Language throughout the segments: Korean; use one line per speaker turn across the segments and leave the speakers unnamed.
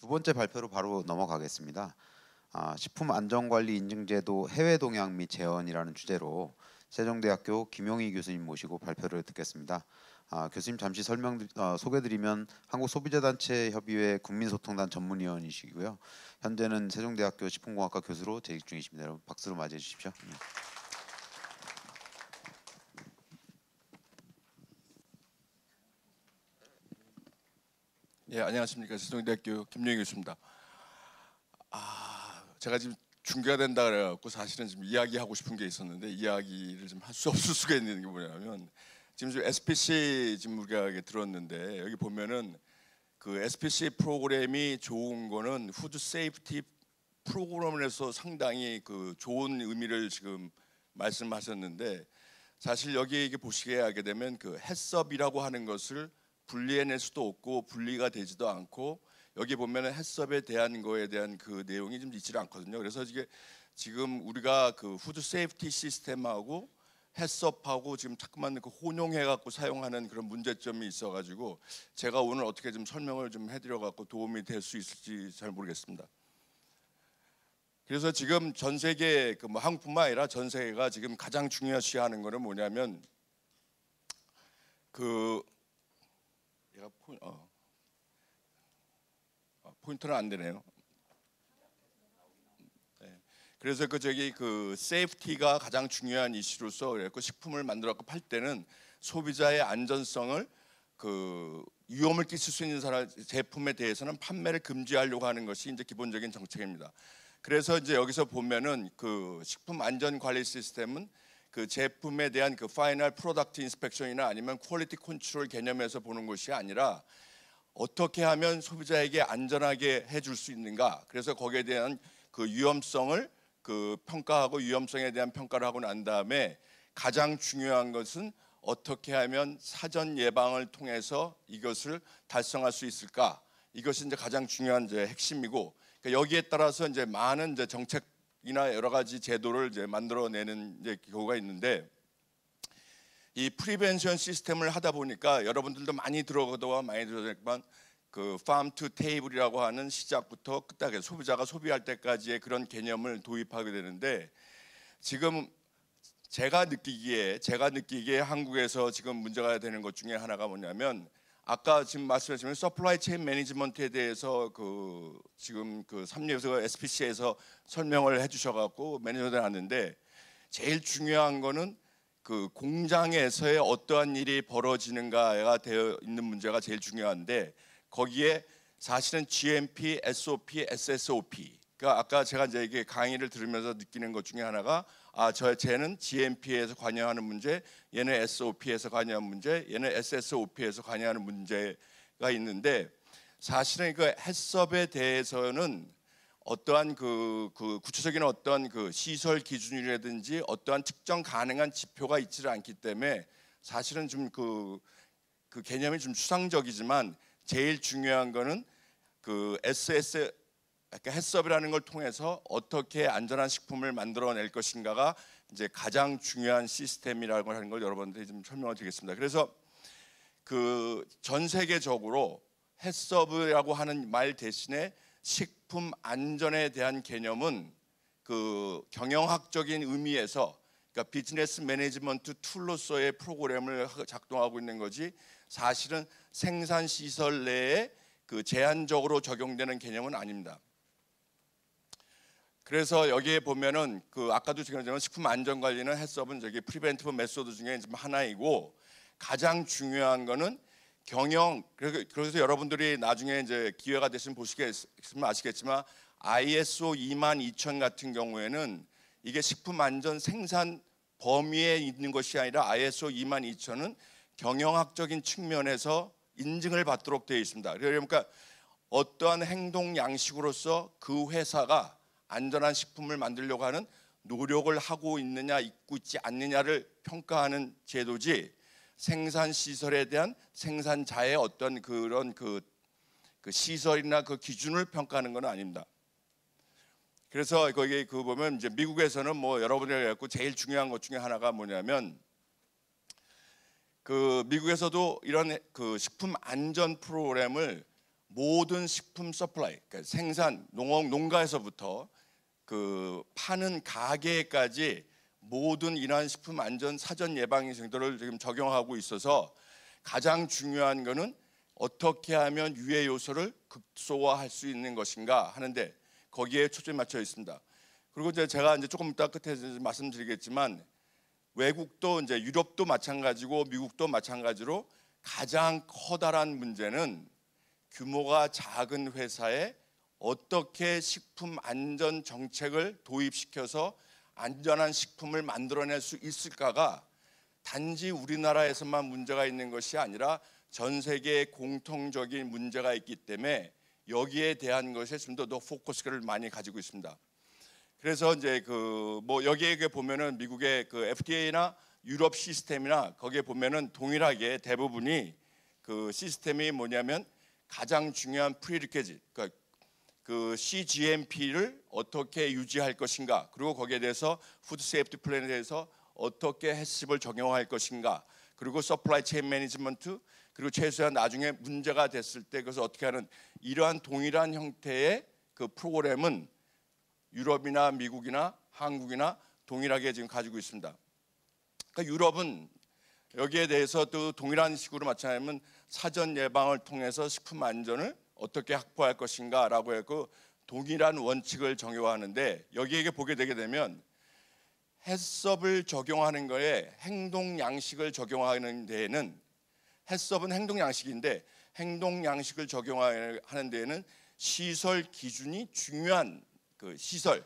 두 번째 발표로 바로 넘어가겠습니다. 식품안전관리 인증제도 해외 동향 및 재현이라는 주제로 세종대학교 김용희 교수님 모시고 발표를 듣겠습니다. 교수님 잠시 소개드리면 한국소비자단체협의회 국민소통단 전문위원이시고요. 현재는 세종대학교 식품공학과 교수로 재직 중이십니다. 여러분 박수로 맞이해 주십시오.
예, 안녕하십니까. 세종대학교 김용희 교수입니다. 제가 지금 중계가 된다 그래갖고 사실은 지금 이야기하고 싶은 게 있었는데 이야기를 좀 할 수 없을 수가 있는 게 뭐냐면 지금 SPC 지금 우리가 들었는데 여기 보면은 그 SPC 프로그램이 좋은 거는 푸드 세이프티 프로그램에서 상당히 그 좋은 의미를 지금 말씀하셨는데 사실 여기 이게 보시게 하게 되면 그 해썹이라고 하는 것을 분리해낼 수도 없고 분리가 되지도 않고 여기 보면은 해썹에 대한 거에 대한 그 내용이 좀 있지 않거든요. 그래서 이게 지금 우리가 그 푸드 세이프티 시스템하고 해썹하고 지금 자꾸만 그 혼용해 갖고 사용하는 그런 문제점이 있어가지고 제가 오늘 어떻게 좀 설명을 좀 해드려 갖고 도움이 될 수 있을지 잘 모르겠습니다. 그래서 지금 전 세계 그 뭐 한국뿐만 아니라 전 세계가 지금 가장 중요시하는 거는 뭐냐면 그 얘가 포인트는 안 되네요. 네. 그래서 그 세이프티가 가장 중요한 이슈로서 그래서 식품을 만들어서 팔 때는 소비자의 안전성을 그 위험을 끼칠 수 있는 제품에 대해서는 판매를 금지하려고 하는 것이 이제 기본적인 정책입니다. 그래서 이제 여기서 보면은 그 식품 안전 관리 시스템은 그 제품에 대한 그 파이널 프로덕트 인스펙션이나 아니면 퀄리티 컨트롤 개념에서 보는 것이 아니라 어떻게 하면 소비자에게 안전하게 해줄 수 있는가. 그래서 거기에 대한 그 위험성을 그 평가하고 위험성에 대한 평가를 하고 난 다음에 가장 중요한 것은 어떻게 하면 사전 예방을 통해서 이것을 달성할 수 있을까. 이것이 이제 가장 중요한 이제 핵심이고 그러니까 여기에 따라서 이제 많은 이제 정책이나 여러 가지 제도를 이제 만들어내는 이제 경우가 있는데 이 프리벤션 시스템을 하다 보니까 여러분들도 많이 들어보겠지만 그 farm to table이라고 하는 시작부터 끝까지 소비자가 소비할 때까지의 그런 개념을 도입하게 되는데 지금 제가 느끼기에 한국에서 지금 문제가 되는 것 중에 하나가 뭐냐면 아까 지금 말씀하신 서플라이 체인 매니지먼트에 대해서 그 지금 그 삼류에서 SPC에서 설명을 해주셔갖고 매니저들 하는데 제일 중요한 거는 그 공장에서의 어떠한 일이 벌어지는가가 되어 있는 문제가 제일 중요한데 거기에 사실은 GMP, SOP, SSOP. 그러니까 아까 제가 이제 이게 강의를 들으면서 느끼는 것 중에 하나가 쟤는 GMP에서 관여하는 문제, 얘는 SOP에서 관여하는 문제, 얘는 SSOP에서 관여하는 문제가 있는데 사실은 그 해썹에 대해서는 어떠한 그 구체적인 어떤 그 시설 기준이라든지 어떠한 측정 가능한 지표가 있지를 않기 때문에 사실은 좀 그 개념이 좀 추상적이지만 제일 중요한 거는 그 SS 그러니까 해썹이라는 걸 통해서 어떻게 안전한 식품을 만들어낼 것인가가 이제 가장 중요한 시스템이라고 하는 걸 여러분들이 좀 설명을 드리겠습니다. 그래서 그 전 세계적으로 해썹이라고 하는 말 대신에 식품 안전에 대한 개념은 그 경영학적인 의미에서 그러니까 비즈니스 매니지먼트 툴로서의 프로그램을 작동하고 있는 거지 사실은 생산 시설 내에 그 제한적으로 적용되는 개념은 아닙니다. 그래서 여기에 보면은 그 아까도 지금 식품 안전 관리는 해썹은 저기 프리벤티브 메소드 중에 좀 하나이고 가장 중요한 거는 경영. 그래서 여러분들이 나중에 이제 기회가 되시면 보시겠으면 아시겠지만 ISO 22000 같은 경우에는 이게 식품 안전 생산 범위에 있는 것이 아니라 ISO 22000은 경영학적인 측면에서 인증을 받도록 되어 있습니다. 그러니까 어떠한 행동 양식으로서 그 회사가 안전한 식품을 만들려고 하는 노력을 하고 있느냐 있고 있지 않느냐를 평가하는 제도지 생산 시설에 대한 생산자의 어떤 그런 그 시설이나 그 기준을 평가하는 건 아닙니다. 그래서 거기 그 보면 이제 미국에서는 뭐 여러분이 갖고 제일 중요한 것 중에 하나가 뭐냐면 그 미국에서도 이런 그 식품 안전 프로그램을 모든 식품 서플라이, 그러니까 생산 농가에서부터 그 파는 가게까지 모든 이러한 식품 안전 사전 예방 정도를 지금 적용하고 있어서 가장 중요한 거는 어떻게 하면 유해 요소를 극소화할 수 있는 것인가 하는데 거기에 초점이 맞춰 있습니다. 그리고 이제 제가 이제 조금 이따 끝에 말씀드리겠지만 외국도 이제 유럽도 마찬가지고 미국도 마찬가지로 가장 커다란 문제는 규모가 작은 회사에 어떻게 식품 안전 정책을 도입시켜서 안전한 식품을 만들어낼 수 있을까가 단지 우리나라에서만 문제가 있는 것이 아니라 전 세계에 공통적인 문제가 있기 때문에 여기에 대한 것에 좀 더 포커스를 많이 가지고 있습니다. 그래서 이제 그 뭐 여기에 보면은 미국의 그 FDA나 유럽 시스템이나 거기에 보면은 동일하게 대부분이 그 시스템이 뭐냐면 가장 중요한 프리리퀴짓, 그러니까 그 CGMP를 어떻게 유지할 것인가, 그리고 거기에 대해서 푸드 세이프티 플랜에 대해서 어떻게 해십을 적용할 것인가, 그리고 서플라이 체인 매니지먼트, 그리고 최소한 나중에 문제가 됐을 때 그것을 어떻게 하는 이러한 동일한 형태의 그 프로그램은 유럽이나 미국이나 한국이나 동일하게 지금 가지고 있습니다. 그러니까 유럽은 여기에 대해서 또 동일한 식으로 마찬가지면 사전 예방을 통해서 식품 안전을 어떻게 확보할 것인가라고 해서 동일한 원칙을 적용하는데 여기에 보게 되게 되면 해썹을 적용하는 거에 행동 양식을 적용하는 데에는 해썹은 행동 양식인데 행동 양식을 적용하는 데에는 시설 기준이 중요한 그 시설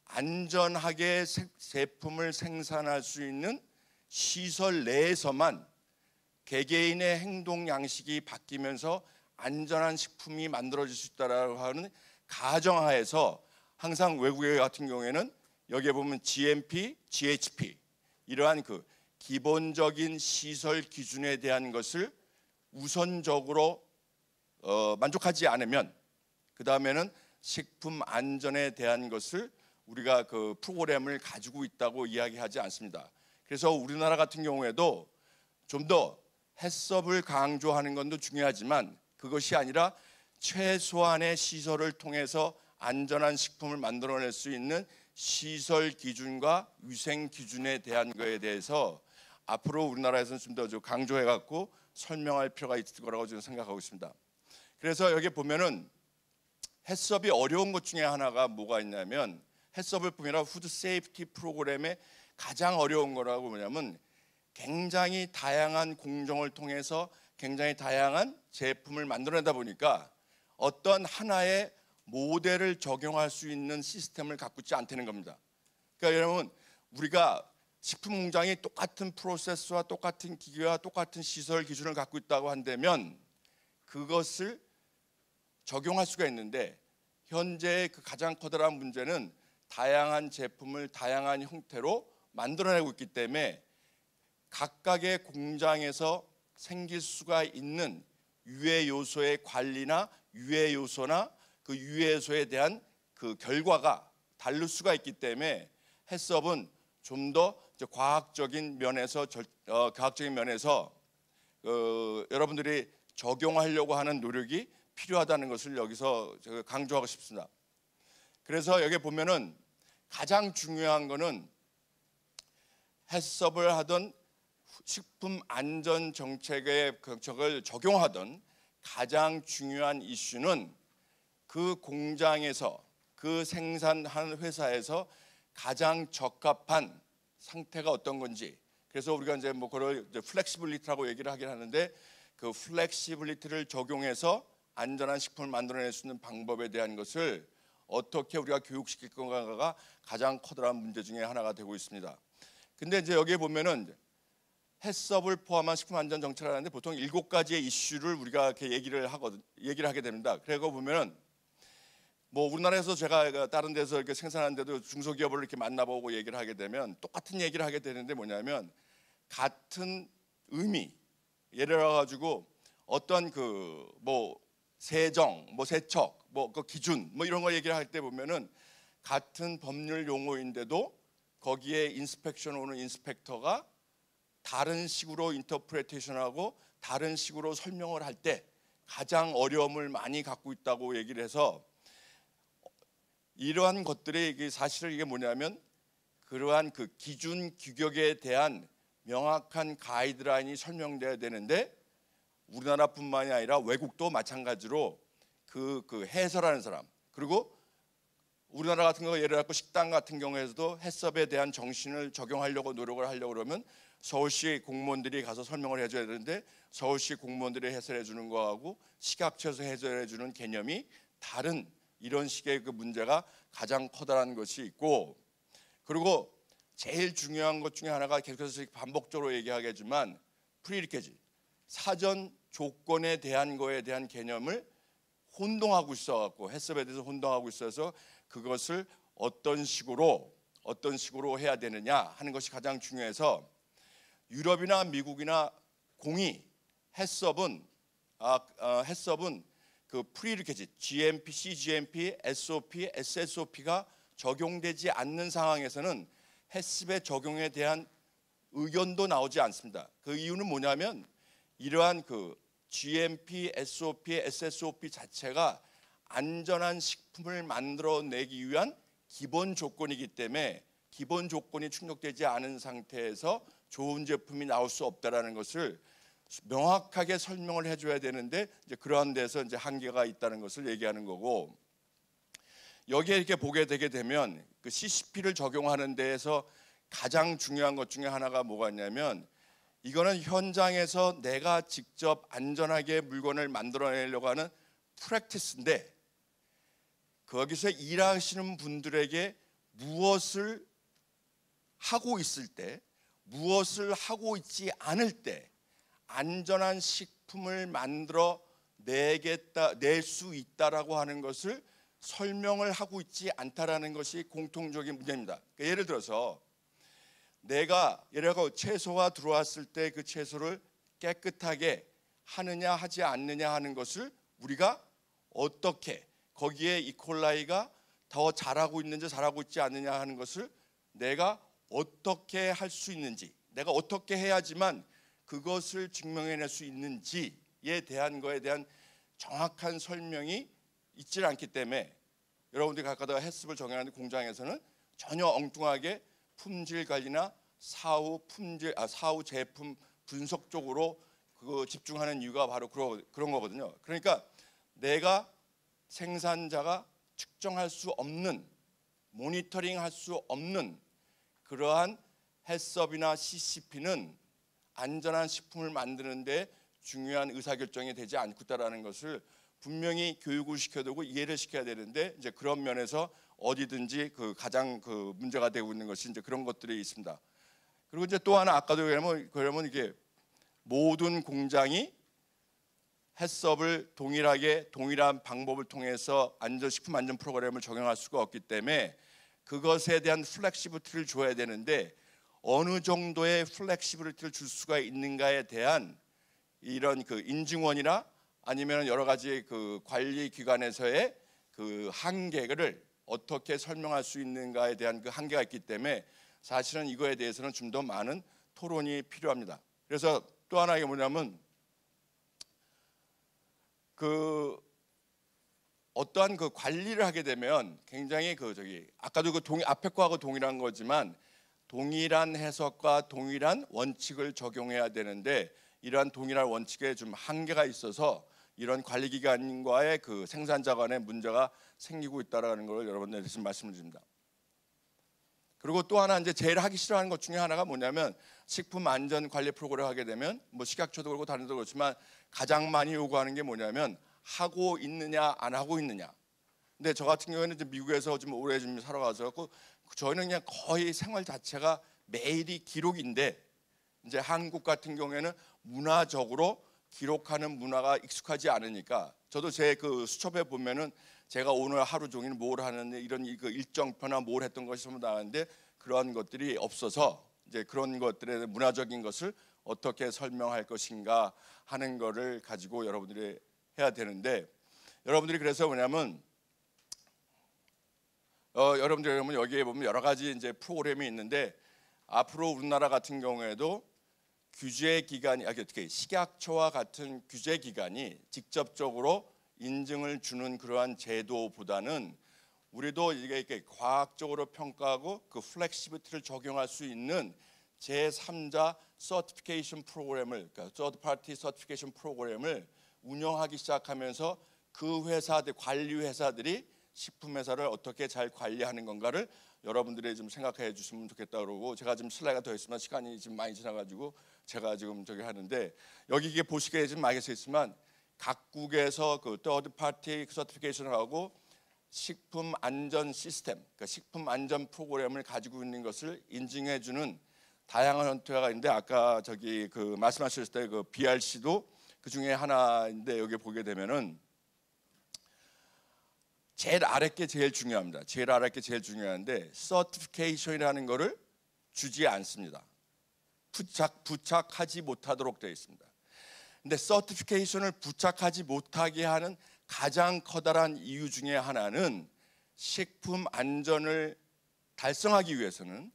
안전하게 제품을 생산할 수 있는 시설 내에서만 개개인의 행동 양식이 바뀌면서 안전한 식품이 만들어질 수 있다라고 하는 가정하에서 항상 외국 같은 경우에는 여기에 보면 GMP, GHP 이러한 그 기본적인 시설 기준에 대한 것을 우선적으로 만족하지 않으면 그 다음에는 식품 안전에 대한 것을 우리가 그 프로그램을 가지고 있다고 이야기하지 않습니다. 그래서 우리나라 같은 경우에도 좀 더 해썹을 강조하는 것도 중요하지만 그것이 아니라 최소한의 시설을 통해서 안전한 식품을 만들어낼 수 있는 시설 기준과 위생 기준에 대한 것에 대해서 앞으로 우리나라에서는 좀 더 강조해 갖고 설명할 필요가 있을 거라고 저는 생각하고 있습니다. 그래서 여기 보면은 해썹이 어려운 것 중에 하나가 뭐가 있냐면 해썹을 보면 푸드 세이프티 프로그램의 가장 어려운 거라고 뭐냐면 굉장히 다양한 공정을 통해서 굉장히 다양한 제품을 만들어내다 보니까 어떤 하나의 모델을 적용할 수 있는 시스템을 갖고 있지 않다는 겁니다. 그러니까 여러분 우리가 식품 공장이 똑같은 프로세스와 똑같은 기계와 똑같은 시설 기준을 갖고 있다고 한다면 그것을 적용할 수가 있는데 현재 그 가장 커다란 문제는 다양한 제품을 다양한 형태로 만들어내고 있기 때문에 각각의 공장에서 생길 수가 있는 유해 요소의 관리나 유해 요소나 그 유해 요소에 대한 그 결과가 다를 수가 있기 때문에 해썹은 좀 더 과학적인 면에서 여러분들이 적용하려고 하는 노력이 필요하다는 것을 여기서 제가 강조하고 싶습니다. 그래서 여기 보면은 가장 중요한 거는 해썹을 하던 식품 안전 정책의 정책을 적용하던 가장 중요한 이슈는 그 공장에서 그 생산한 회사에서 가장 적합한 상태가 어떤 건지. 그래서 우리가 이제 뭐 그걸 플렉시빌리티라고 얘기를 하긴 하는데 그 플렉시빌리티를 적용해서 안전한 식품을 만들어낼 수 있는 방법에 대한 것을 어떻게 우리가 교육시킬 건가가 가장 커다란 문제 중에 하나가 되고 있습니다. 근데 이제 여기에 보면은 해썹을 포함한 식품 안전 정책을 하는데 보통 7가지의 이슈를 우리가 이렇게 얘기를 하게 됩니다. 그리고 보면은 뭐 우리나라에서 제가 다른 데서 이렇게 생산하는데도 중소기업을 이렇게 만나보고 얘기를 하게 되면 똑같은 얘기를 하게 되는데 뭐냐면 같은 의미 예를 들어 가지고 어떤 그 뭐 세정, 뭐 세척, 뭐 그 기준 뭐 이런 거 얘기를 할 때 보면은 같은 법률 용어인데도 거기에 인스펙션 오는 인스펙터가 다른 식으로 인터프레테이션하고 다른 식으로 설명을 할 때 가장 어려움을 많이 갖고 있다고 얘기를 해서 이러한 것들이 이게 사실 이게 뭐냐면 그러한 그 기준 규격에 대한 명확한 가이드라인이 설명돼야 되는데 우리나라뿐만이 아니라 외국도 마찬가지로 그 해설하는 사람 그리고 우리나라 같은 경우 예를 들어 식당 같은 경우에서도 해썹에 대한 정신을 적용하려고 노력을 하려고 그러면 서울시 공무원들이 가서 설명을 해줘야 되는데 서울시 공무원들이 해설해 주는 거하고 식약처에서 해설해 주는 개념이 다른 이런 식의 그 문제가 가장 커다란 것이 있고 그리고 제일 중요한 것 중에 하나가 계속해서 반복적으로 얘기하겠지만 프리리케지 사전 조건에 대한 거에 대한 개념을 혼동하고 있어갖고 해썹에 대해서 혼동하고 있어서 그것을 어떤 식으로 해야 되느냐 하는 것이 가장 중요해서 유럽이나 미국이나 공이 해썹은 그 프리리케지 GMP, CGMP, SOP, SSOP가 적용되지 않는 상황에서는 해썹의 적용에 대한 의견도 나오지 않습니다. 그 이유는 뭐냐면 이러한 그 GMP, SOP, SSOP 자체가 안전한 식품을 만들어내기 위한 기본 조건이기 때문에 기본 조건이 충족되지 않은 상태에서 좋은 제품이 나올 수 없다라는 것을 명확하게 설명을 해줘야 되는데 이제 그러한 데서 이제 한계가 있다는 것을 얘기하는 거고 여기에 이렇게 보게 되게 되면 그 CCP를 적용하는 데에서 가장 중요한 것 중에 하나가 뭐가 있냐면 이거는 현장에서 내가 직접 안전하게 물건을 만들어내려고 하는 프랙티스인데 거기서 일하시는 분들에게 무엇을 하고 있을 때 무엇을 하고 있지 않을 때 안전한 식품을 만들어 낼 수 있다라고 하는 것을 설명을 하고 있지 않다라는 것이 공통적인 문제입니다. 그러니까 예를 들어서 내가 예를 들어 채소가 들어왔을 때 그 채소를 깨끗하게 하느냐 하지 않느냐 하는 것을 우리가 어떻게 거기에 이콜라이가 더 잘하고 있는지 잘하고 있지 않느냐 하는 것을 내가 어떻게 할 수 있는지 내가 어떻게 해야지만 그것을 증명해낼 수 있는지에 대한 거에 대한 정확한 설명이 있지 않기 때문에 여러분들이 가까다가 해썹을 정해하는 공장에서는 전혀 엉뚱하게 품질 관리나 사후 제품 분석 쪽으로 그 집중하는 이유가 바로 그런 거거든요. 그러니까 내가 생산자가 측정할 수 없는 모니터링할 수 없는 그러한 해썹이나 CCP는 안전한 식품을 만드는데 중요한 의사결정이 되지 않고 있다는 것을 분명히 교육을 시켜두고 이해를 시켜야 되는데 이제 그런 면에서 어디든지 그 가장 그 문제가 되고 있는 것이 이제 그런 것들이 있습니다. 그리고 이제 또 하나 아까도 그러면 이게 모든 공장이 해썹을 동일한 방법을 통해서 식품 안전 프로그램을 적용할 수가 없기 때문에 그것에 대한 플렉시빌리티를 줘야 되는데 어느 정도의 플렉시빌리티를 줄 수가 있는가에 대한 이런 그 인증원이나 아니면 여러 가지 그 관리 기관에서의 그 한계를 어떻게 설명할 수 있는가에 대한 그 한계가 있기 때문에 사실은 이거에 대해서는 좀 더 많은 토론이 필요합니다. 그래서 또 하나 이게 뭐냐면 그 어떠한 그 관리를 하게 되면 굉장히 아까도 앞에 거하고 동일한 거지만 동일한 해석과 동일한 원칙을 적용해야 되는데 이러한 동일한 원칙에 좀 한계가 있어서 이런 관리기관과의 그 생산자 간의 문제가 생기고 있다라는 걸 여러분들께 지금 말씀을 드립니다. 그리고 또 하나 이제 제일 하기 싫어하는 것 중에 하나가 뭐냐면 식품 안전 관리 프로그램을 하게 되면 뭐 식약처도 그렇고 다른 데도 그렇지만 가장 많이 요구하는 게 뭐냐면 하고 있느냐 안 하고 있느냐. 근데 저 같은 경우에는 이제 미국에서 좀 오래 좀 살아가서 저희는 그냥 거의 생활 자체가 매일이 기록인데 이제 한국 같은 경우에는 문화적으로 기록하는 문화가 익숙하지 않으니까 저도 제 그 수첩에 보면은 제가 오늘 하루 종일 뭘 하는데 이런 그 일정표나 뭘 했던 것이 전부 나왔는데 그런 것들이 없어서 이제 그런 것들의 문화적인 것을 어떻게 설명할 것인가 하는 거를 가지고 여러분들이 해야 되는데 여러분들이 그래서 뭐냐면 여러분들 여기에 보면 여러 가지 이제 프로그램이 있는데 앞으로 우리나라 같은 경우에도 규제 기관이 어떻게 식약처와 같은 규제 기관이 직접적으로 인증을 주는 그러한 제도보다는 우리도 이게 과학적으로 평가하고 그 플렉시비티를 적용할 수 있는 제3자 서티피케이션 프로그램을, 그러니까 서드 파티 서티피케이션 프로그램을 운영하기 시작하면서 그 회사들, 관리 회사들이 식품 회사를 어떻게 잘 관리하는 건가를 여러분들이 좀 생각해 주시면 좋겠다 그러고, 제가 지금 슬라이드가 더 있으면 시간이 지금 많이 지나가지고 제가 지금 저기 하는데, 여기 이게 보시기에 지금 많이 써 있지만 각국에서 그 서드 파티 서티피케이션을 하고 식품 안전 시스템, 그러니까 식품 안전 프로그램을 가지고 있는 것을 인증해 주는 다양한 형태가 있는데, 아까 저기 그 말씀하셨을 때 그 BRC도 그 중에 하나인데, 여기 보게 되면은 제일 아래 게 제일 중요합니다. 제일 아래 게 제일 중요한데, 서티피케이션이라는 거를 주지 않습니다. 부착하지 못하도록 되어 있습니다. 근데 서티피케이션을 부착하지 못하게 하는 가장 커다란 이유 중에 하나는, 식품 안전을 달성하기 위해서는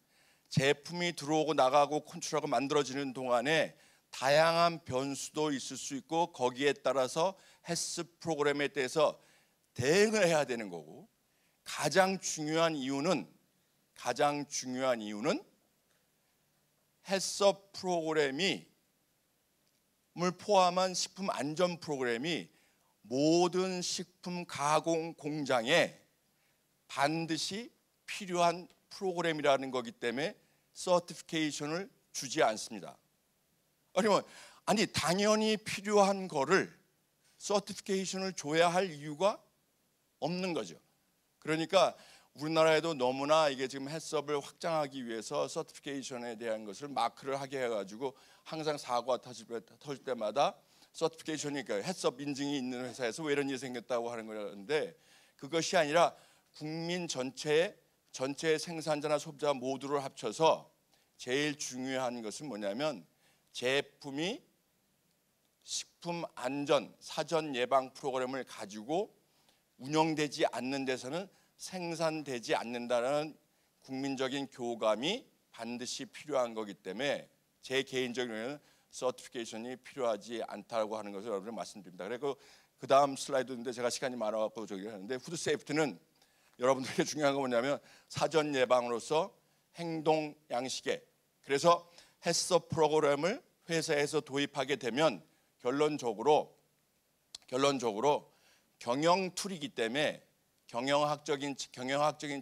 제품이 들어오고 나가고 컨트롤하고 만들어지는 동안에 다양한 변수도 있을 수 있고, 거기에 따라서 헬스 프로그램에 대해서 대응을 해야 되는 거고, 가장 중요한 이유는 헬스업 프로그램이 물 포함한 식품 안전 프로그램이 모든 식품 가공 공장에 반드시 필요한 프로그램이라는 거기 때문에 서티피케이션을 주지 않습니다. 아니 당연히 필요한 거를 서티피케이션을 줘야 할 이유가 없는 거죠. 그러니까 우리나라에도 너무나 이게 지금 헬스업을 확장하기 위해서 서티피케이션에 대한 것을 마크를 하게 해가지고 항상 사고가 터질 때마다 서티피케이션이, 그러니까 헬스업 인증이 있는 회사에서 왜 이런 일이 생겼다고 하는 거였는데, 그것이 아니라 국민 전체의 생산자나 소비자 모두를 합쳐서 제일 중요한 것은 뭐냐면, 제품이 식품 안전 사전 예방 프로그램을 가지고 운영되지 않는 데서는 생산되지 않는다는 국민적인 교감이 반드시 필요한 거기 때문에 제 개인적인 의견은 서티피케이션이 필요하지 않다고 하는 것을 여러분께 말씀드립니다. 그리고 그 다음 슬라이드인데 제가 시간이 많아갖고 저기 하는데, 푸드 세이프티는 여러분들에게 중요한 건 뭐냐면 사전 예방으로서 행동 양식에, 그래서 헬스 프로그램을 회사에서 도입하게 되면 결론적으로 경영 툴이기 때문에 경영학적인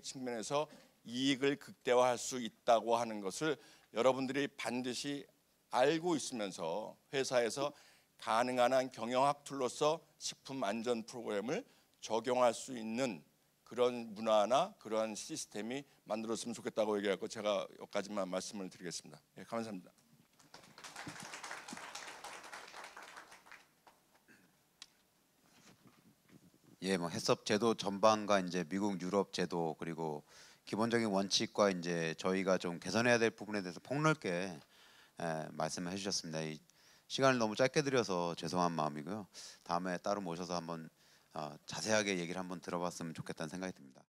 측면에서 이익을 극대화할 수 있다고 하는 것을 여러분들이 반드시 알고 있으면서 회사에서 가능한 한 경영학 툴로서 식품 안전 프로그램을 적용할 수 있는 그런 문화나 그런 시스템이 만들어졌으면 좋겠다고 얘기하고, 제가 여기까지만 말씀을 드리겠습니다. 예, 감사합니다.
예, 뭐 햇섭 제도 전반과 이제 미국, 유럽 제도, 그리고 기본적인 원칙과 이제 저희가 좀 개선해야 될 부분에 대해서 폭넓게 말씀을 해주셨습니다. 이 시간을 너무 짧게 드려서 죄송한 마음이고요. 다음에 따로 모셔서 한번 자세하게 얘기를 한번 들어봤으면 좋겠다는 생각이 듭니다.